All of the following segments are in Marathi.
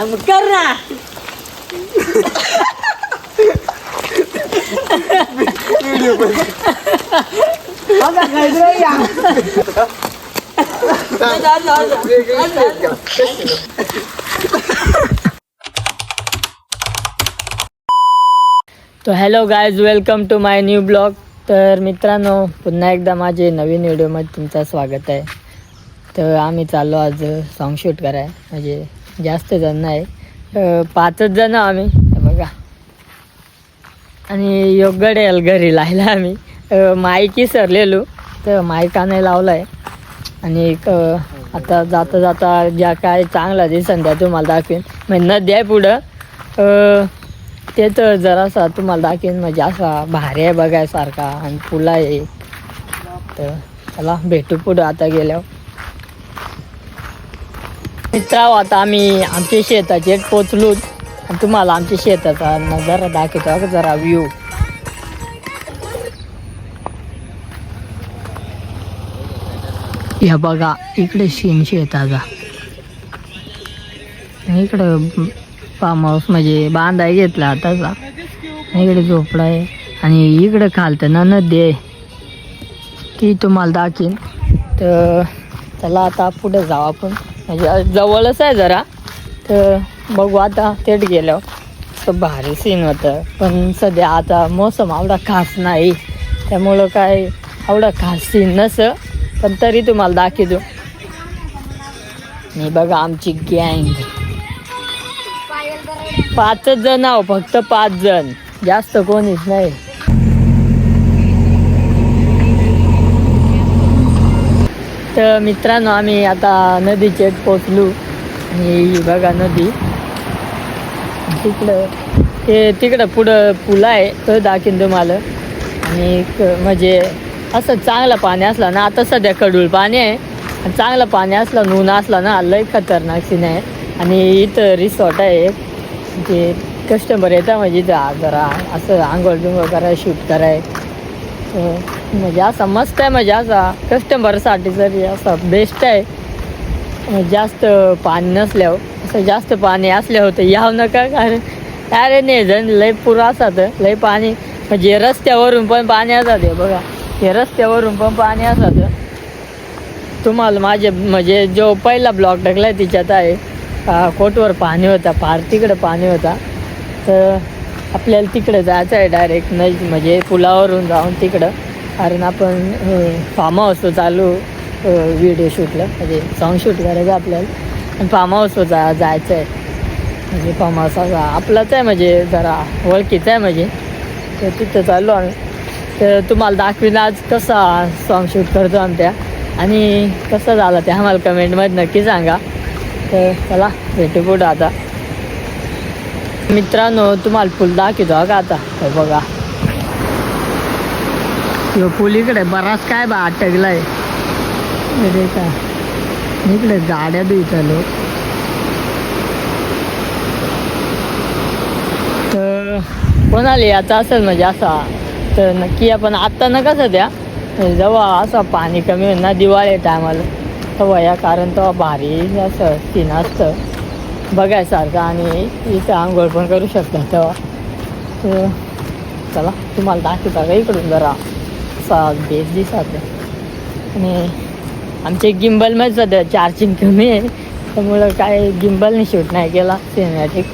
कर ना. तो hello guys, welcome to my new blog. तर मित्रांनो, पुन्हा एकदा माझे नवीन व्हिडिओमध्ये तुमचं स्वागत आहे. तर आम्ही चाललो आज सॉन्ग शूट कराय, म्हणजे जास्त जण नाही, 5च जण आम्ही बघा. आणि योगडे घरी लायला आम्ही माईक विसरलेलो, तर माईक आणायला लावला आहे. आणि आता जाता जाता ज्या काय चांगला दिसन त्या तुम्हाला दाखवेन. म्हणजे न द्या पुढं ते तर जरासा तुम्हाला दाखवेन, म्हणजे असा भारी आहे बघायसारखा आणि पुला आहे. तर चला भेटू पुढं आता गेल्यावर. मित्रांनो, आता आम्ही आमच्या शेताचे पोचलो आणि तुम्हाला आमच्या शेताचा नजारा दाखवतो जरा व्ह्यू. या बघा, इकडे शीन शेताचा, इकडं फार्म हाऊस म्हणजे बांधाय घेतला आताचा. इकडे झोपडा आहे आणि इकडे खालतं ना नदी आहे, ती तुम्हाला दाखवीन. तर चला आता पुढे जाऊ आपण, म्हणजे जवळच आहे जरा. तर बघू आता थेट गेल्यावर. तर भारी सीन होतं, पण सध्या आता मोसम एवढा खास नाही, त्यामुळं काय एवढा खास सीन नसं, पण तरी तुम्हाला दाखवतो. मी बघा आमची गँग 5च जण आहो, फक्त 5 जण, जास्त कोणीच नाही. तर मित्रांनो, आम्ही आता नदीचे पोचलो आणि बघा नदी तिकडं पुढं पुला आहे, तो दाखवीन तुम्हाला. आणि म्हणजे असं चांगलं पाणी असलं ना, आता सध्या कडूळ पाणी आहे, आणि चांगलं पाणी असलं, नून असला ना, लय खतरनाक सीन आहे. आणि इथं रिसॉर्ट आहे एक, जे कस्टमर येतात म्हणजे जरा असं आंघोळ बिंघोळ कराय, शूट कराय. तर म्हणजे असं मस्त आहे, म्हणजे असा कस्टमरसाठी जरी असं बेस्ट आहे. जास्त पाणी नसल्यावर, असं जास्त पाणी असल्या होतं यावं नका, कारण अरे नाही जण लय पुरा असतात, लय पाणी. म्हणजे रस्त्यावरून पण पाणी असतात, बघा हे रस्त्यावरून पण पाणी असतात. तुम्हाला माझे म्हणजे जो पहिला ब्लॉग टाकला आहे तिच्यात आहे, कोटवर पाणी होता, फार तिकडं पाणी होता. तर आपल्याला तिकडे जायचं आहे डायरेक्ट, म्हणजे पुलावरून जाऊन तिकडं, कारण आपण फार्म हाऊस चालू व्हिडिओ शूटला, म्हणजे सॉन्ग शूट करायचं आपल्याला. आणि फार्म हाऊसवर जायचं आहे, म्हणजे फार्म हाऊस आपलाच आहे, म्हणजे जरा ओळखीचं आहे म्हणजे. तर तिथं चाललो आम्ही. तर तुम्हाला दाखवीन आज कसा सॉन्ग शूट करतो आमच्या, आणि कसं झालं ते आम्हाला कमेंटमध्ये नक्की सांगा. तर चला भेटू पुढं आता. मित्रांनो, तुम्हाला पूल दाखवतो का आता. हे बघा, ह्यो पूल इकडे बराच काय बा अटकला आहे का, इकडे गाड्या धुत आलो. तर कोणाला याचा असेल म्हणजे असा, तर नक्की आपण आत्ता नका सध्या, जेव्हा असं पाणी कमी होईल ना दिवाळी टायमाला, तेव्हा या, कारण तेव्हा भारी असं सीन असतं बघायसारखं, आणि इथं आंघोळ पण करू शकता तेव्हा. तर चला तुम्हाला दाखवता का इकडून जरा असा बेस दिसत. आणि आमचे गिम्बलमध्ये सध्या चार्जिंग कमी आहे, त्यामुळं काय गिम्बलने शूट नाही केला सिनेमॅटिक.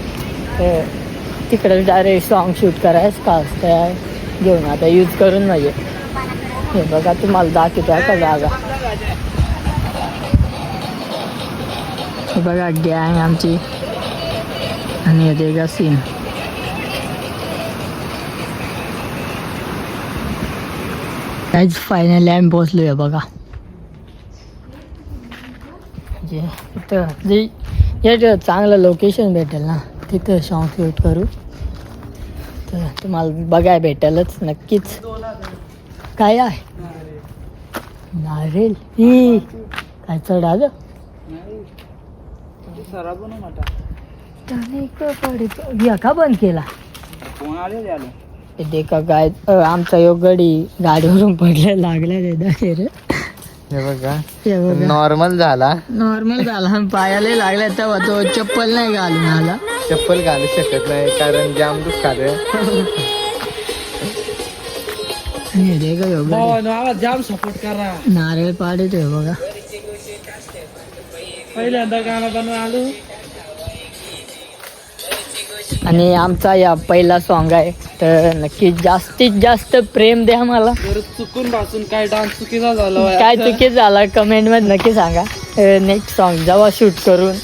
तिकडं डायरेक्ट सॉन्ग शूट करायचं का त्या घेऊन आता यूज करून, म्हणजे हे बघा तुम्हाला दाखवतो का जागा. हे बघा गँग आमची, आणि हे का सीन. काहीच फायनली आम्ही पोचलो आहे बघा. म्हणजे तिथं जे चांगलं लोकेशन भेटेल ना, तिथं सॉन्ग शूट करू. तर तुम्हाला बघाय भेटेलच नक्कीच. काय आहे नारेल ही काय चढ आलं का बंद केला ते का काय. आमचा योग गाडीवरून पडले लागला रे. हे बघा हे बघा नॉर्मल झाला. नॉर्मल झाला पायाला लागला तेव्हा तो चप्पल नाही घालून आला. चप्पल घालू शकत नाही कारण जाम दुखाले. जाम सपोर्ट करा. नारळ पाडत आहे बघा. पहिल्यांदा गाणं बनवून आलो आणि आमचा या पहिला सॉन्ग आहे तर नक्की जास्तीत जास्त प्रेम द्या मला. चुकून भासून काय डान्स चुकीचा झाला काय चुकीच झाला कमेंट मध्ये नक्की सांगा. नेक्स्ट सॉन्ग जेव्हा शूट करून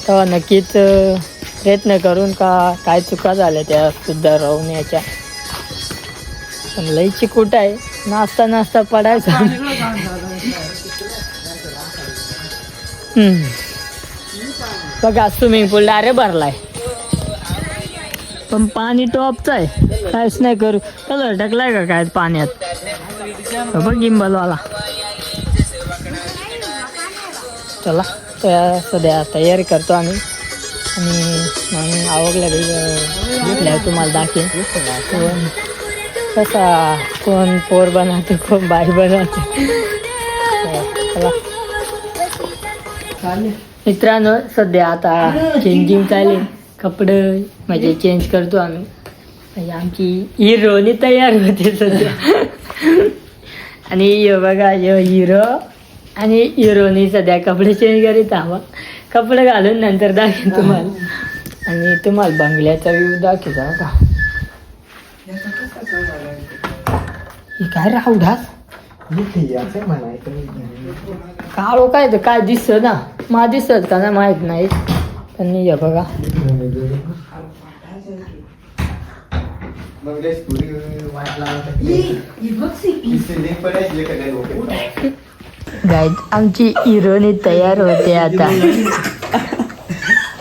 तेव्हा नक्कीच प्रयत्न करून का काय चुका झाल्या त्या सुद्धा राहून याच्या. पण लई चिकूट आहे नाचता नाचता पडायचा. बघा स्विमिंग पूल डायरेक्ट भरलाय पण पाणी टॉपचं आहे काहीच नाही करू. कलर टाकलाय का काय पाण्यात बघ गिंबलवाला. चला त्या सध्या तयारी करतो आम्ही आणि मग आवडल्या घेतल्यावर तुम्हाला दाखवेन कसा कोण पोर बनवतो कोण बाई बनवतो. चला मित्रांनो सध्या आता चेंजिंग चालू कपडे म्हणजे चेंज करतो आम्ही. म्हणजे आमची हिरोनी तयार होते सध्या. आणि हे बघा हिरो आणि हिरोनी सध्या कपडे चेंज करीत आहोत. कपडे घालून नंतर दाखवेन तुम्हाला. आणि तुम्हाला बंगल्याचा व्ह्यू दाखवता का. हे काय राहुडास काळो काय तर काय दिसत ना मा दिसत का ना माहित नाही पण हे बघा. गाईज आमची हिरोनी तयार होते आता.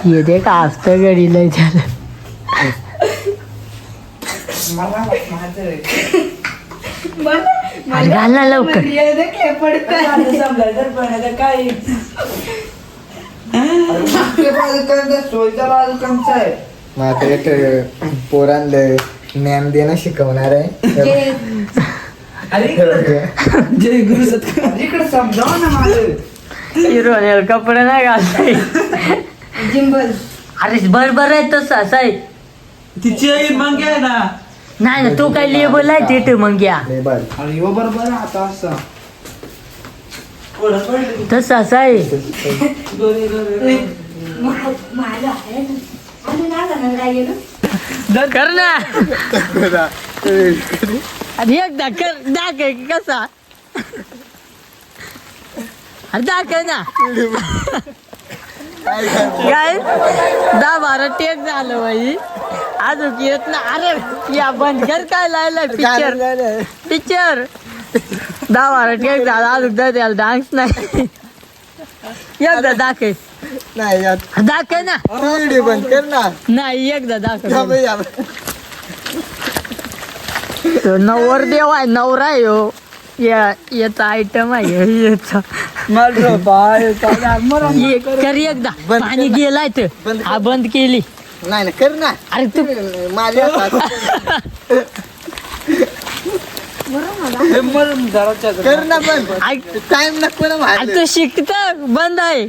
ये दे का असतं गडीला झालं. घाल ना लवकर. पोरांना ज्ञान देणं शिकवणार आहे. हिरोने कपडे नाही घालते. अरे बरोबर आहे तसं असं आहे. तिची मग आहे ना नाही ना तो काय लेबल आहे ते मग घ्या बरोबर आता असं तसं असं आहे. कर ना आणि एकदा कर दाखव कसा दाखव ना. काय 10-12 टेक झालं बाई अजून येत ना. अरे या बंद कर काय लायला पिक्चर 10-12 टेक झाला अजून त्याला डान्स नाही. एकदा दाखव नाही दाखव ना. व्हिडिओ बंद कर ना. नाही एकदा दाखव. नवर देव आहे नवरा आहे हो याचा आयटम आहे याचा. कर एकदा पाणी गेलाय तर हा बंद केली नाही ना कर ना. अरे तू माझ्या कर ना बंद टाइम नको ना. तू शिकत बंद आहे.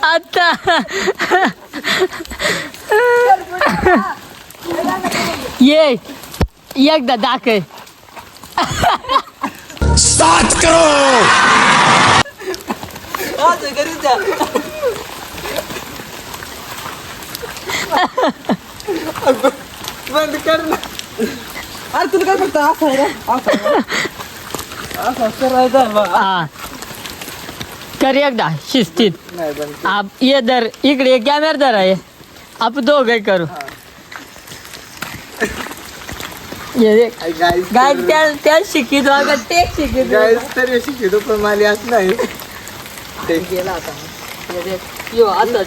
आता ये एकदा दाखव. स्टार्ट करो. बंद कर ना. अरे तुला काय करता असं आहे ना असं करायचं. हा कर एकदा शिस्तीत. नाही बंद आप ये धर इकडे कॅमेरा धर आहे आपण दोघे करू. ये गाय त्या शिकित वागा ते शिकित गाईस तरी शिकतो पण मला असं नाही. गेला आता यो असं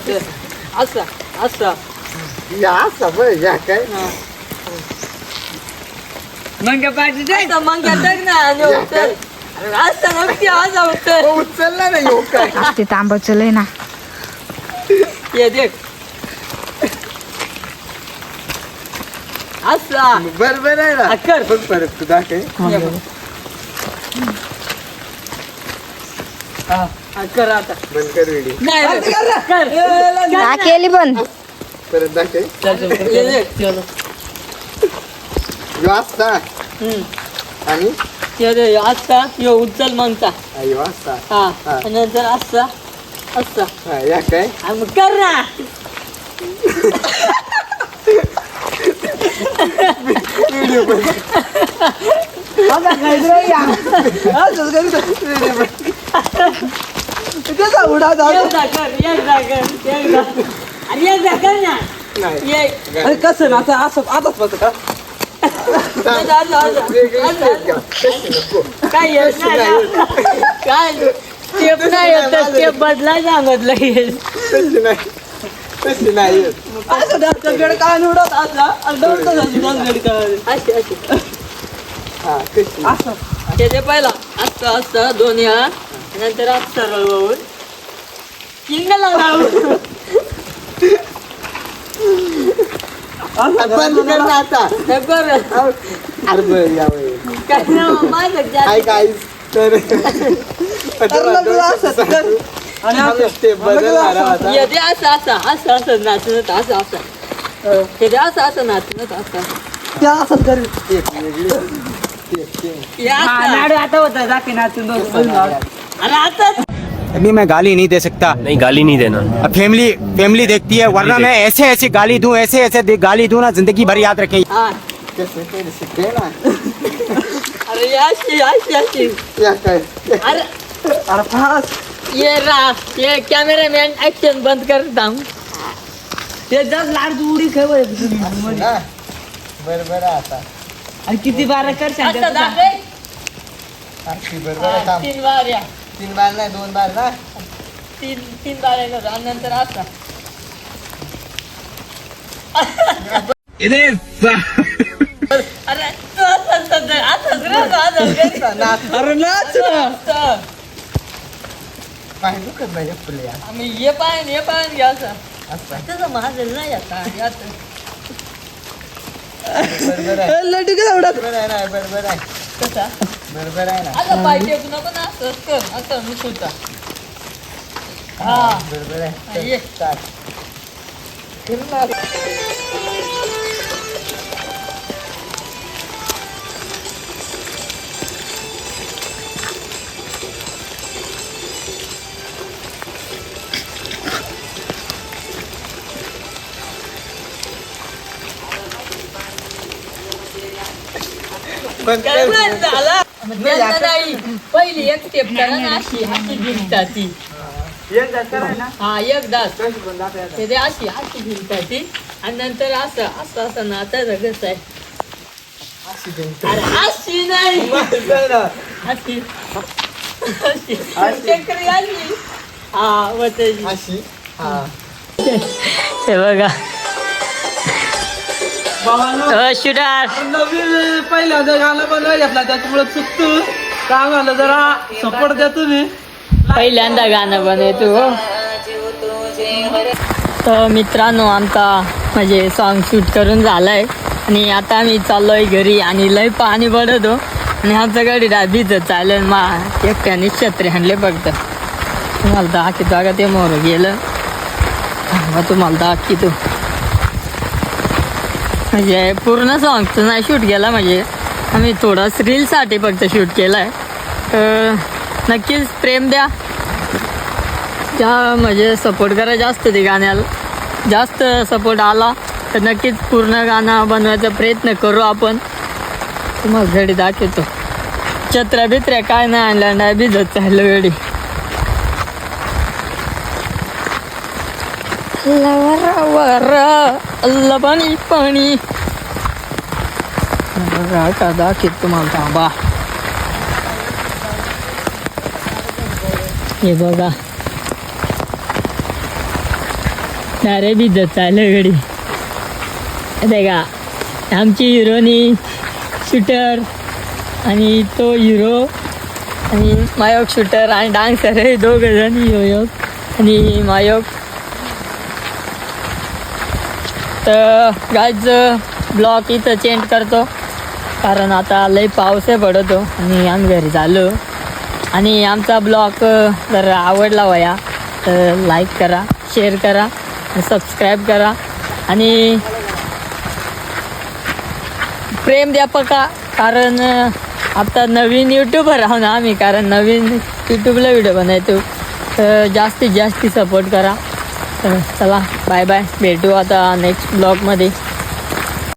असं असं या सबर या काय मंग्या पाहिजे मंग्या ना उचलला नाही हो काय ते तांबाचं लय ना. ये देख असा बरोबर आहे ना कर बघ परत तू दाखव कर आता बंद कर व्हिडिओ नाही कर हा केली बंद. परत दाखव ये देख चलो यो असता आणि ये दे असा यो उचल मागचा यो असता हा हा. आणि नंतर असा असा हा या काय आणि मग कर ना त्याचा उडा जाऊ एकदा अरे एकदा कर ना नाही ये अरे कसं ना आता असं आताच बस का काय येत नाही काय स्टेप नाही येत स्टेप बदलाय सांगितलं तशी नाही येत. असं गड काय उडत असला आणि दौडत गड काय अशी अशी हा कशी असं ते पहिला असं असं दोन्ही हा नंतर असं सरळ वाहून किंगला लावून बंद कर ना आता हे कर अरे बरं या वेळी काय ना माझं हाय काय तर तुला असं कर आणि असं स्टेप बदलणार आता येते असं असं असं असं नाचणं असं असं ते असं असं नाचणं असं त्या असं कर एक वेगळी हे असं. आता होता जाते नाचून आणि आता अभी मैं गाली नहीं दे सकता। नहीं गाली नहीं देना। अब फैमिली देखती है, वरना मैं ऐसे ऐसे गाली दूं, ऐसे ऐसे गाली दूं ना, जिंदगी भर याद रखें। हा कसं तरी शिकते ना अरे अशी अशी अशी या काय अरे अरे फास ये ये कॅमेरामॅन ऍक्शन बंद कर थांब ते जास्त लाड उडी खेळ ना बरोबर आहे आता आणि किती बारा कर असं दाखव. अशी बरोबर आहे थांब. 3 बार या 3 बार नाही 2 बार ना 3 बार येणार आणि नंतर असा अरे तू असंच अरे नाच पाय दुखत नाही आपल्या आम्ही ये पाय घ्या असं तसं माझं नाही आता यात बरोबर आहे लड्डू काय उडत बरोबर आहे ना बरोबर आहे कसा बरोबर आहे ना आता पाय टेकू नको ना असं कर असं नुसता हा बरोबर आहे ये चाल. फिर ना. पण काय म्हणत झाला त्यांना नाही पहिली एक स्टेप करा ना अशी अशी गिरता ती हा एक दास ते अशी अशी गिरता ती आणि नंतर असं असं असं नाचायचं कसं आहे अरे अशी नाही अशी अशी चक्री आली हा वताची अशी हा हे बघा शुडार नवीन पहिल्यांदा गाणं बनवायला घेतला त्याच्यामुळे चुकतो चांगलं जरा सपोर्ट द्या तुम्ही पहिल्यांदा गाणं बनवतो तर मित्रांनो आमचा म्हणजे सॉन्ग शूट करून झालाय आणि आता आम्ही चाललोय घरी आणि लय पाणी पडतो आणि आमचं गाडी भिजत चालेल मा एकट्याने छत्री आणले फक्त तुम्हाला दाखवतो का ते मोर गेलं मग तुम्हाला दाखवतो म्हणजे पूर्ण सॉन्गचं नाही शूट केला म्हणजे आम्ही थोडं रीलसाठी फक्त शूट केला आहे तर नक्कीच प्रेम द्या त्या म्हणजे सपोर्ट करा जास्त ते गाण्याला जास्त सपोर्ट आला तर नक्कीच पूर्ण गाणं बनवायचा प्रयत्न करू आपण तुम्हाला घडी दाखवतो छत्र्या बित्र्या काय नाही आणल्या नाही भिजत चाललं घडी अल्ला पाणी पाणी का दाखवत तुम्हाला थांबा हे बघा सारे भिजत चाललं घडी ते का आमची हिरोनी शूटर आणि तो हिरो आणि मायोग शूटर आणि डान्सर हे दोघं जण योयोग आणि मायोग. तर गाईज ब्लॉग इथं चेंज करतो कारण आता लई पाऊस पडतो आणि आम्ही घरी चाललो. आणि आमचा ब्लॉग जर आवडला वया तर लाईक करा, शेअर करा, सबस्क्राईब करा आणि प्रेम द्या पका. कारण आता नवीन यूट्यूबर आहो ना आम्ही, कारण नवीन यूट्यूबला व्हिडिओ बनवतो तर जास्तीत जास्त सपोर्ट करा. तर चला बाय बाय, भेटू आता नेक्स्ट ब्लॉगमध्ये.